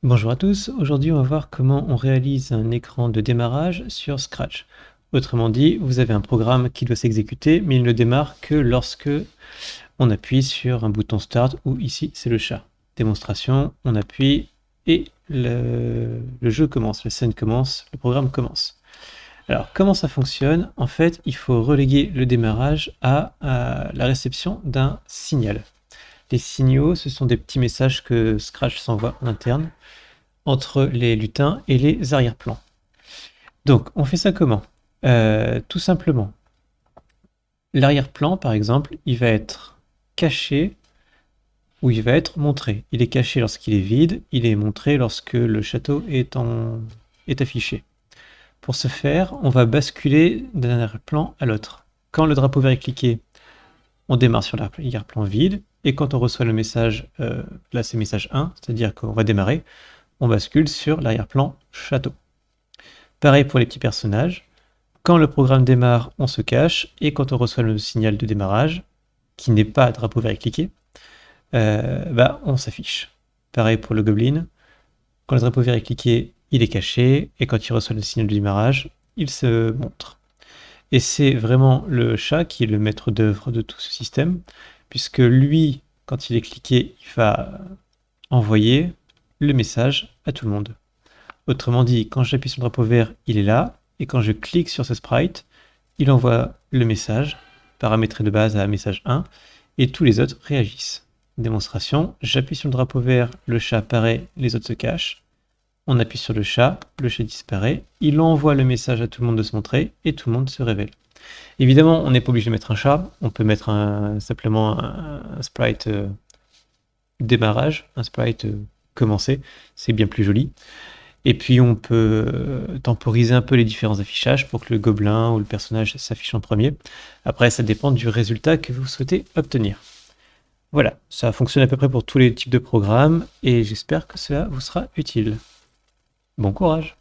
Bonjour à tous, aujourd'hui on va voir comment on réalise un écran de démarrage sur Scratch. Autrement dit, vous avez un programme qui doit s'exécuter, mais il ne démarre que lorsque on appuie sur un bouton Start, ou ici c'est le chat. Démonstration, on appuie et le jeu commence, la scène commence, le programme commence. Alors comment ça fonctionne? En fait, il faut reléguer le démarrage à la réception d'un signal. Les signaux, ce sont des petits messages que Scratch s'envoie en interne entre les lutins et les arrière-plans. Donc, on fait ça comment? Tout simplement, l'arrière-plan, par exemple, il va être caché ou il va être montré. Il est caché lorsqu'il est vide, il est montré lorsque le château est affiché. Pour ce faire, on va basculer d'un arrière-plan à l'autre. Quand le drapeau vert est cliqué, on démarre sur l'arrière-plan vide, et quand on reçoit le message, là c'est message 1, c'est-à-dire qu'on va démarrer, on bascule sur l'arrière-plan château. Pareil pour les petits personnages. Quand le programme démarre, on se cache, et quand on reçoit le signal de démarrage, qui n'est pas drapeau vert et cliqué, on s'affiche. Pareil pour le gobelin. Quand le drapeau vert est cliqué, il est caché, et quand il reçoit le signal de démarrage, il se montre. Et c'est vraiment le chat qui est le maître d'œuvre de tout ce système, puisque lui, quand il est cliqué, il va envoyer le message à tout le monde. Autrement dit, quand j'appuie sur le drapeau vert, il est là, et quand je clique sur ce sprite, il envoie le message, paramétré de base à message 1, et tous les autres réagissent. Démonstration, j'appuie sur le drapeau vert, le chat apparaît, les autres se cachent. On appuie sur le chat disparaît, il envoie le message à tout le monde de se montrer, et tout le monde se révèle. Évidemment, on n'est pas obligé de mettre un chat, on peut mettre simplement un sprite démarrage, un sprite commencer, c'est bien plus joli. Et puis on peut temporiser un peu les différents affichages pour que le gobelin ou le personnage s'affiche en premier. Après, ça dépend du résultat que vous souhaitez obtenir. Voilà, ça fonctionne à peu près pour tous les types de programmes et j'espère que cela vous sera utile. Bon courage!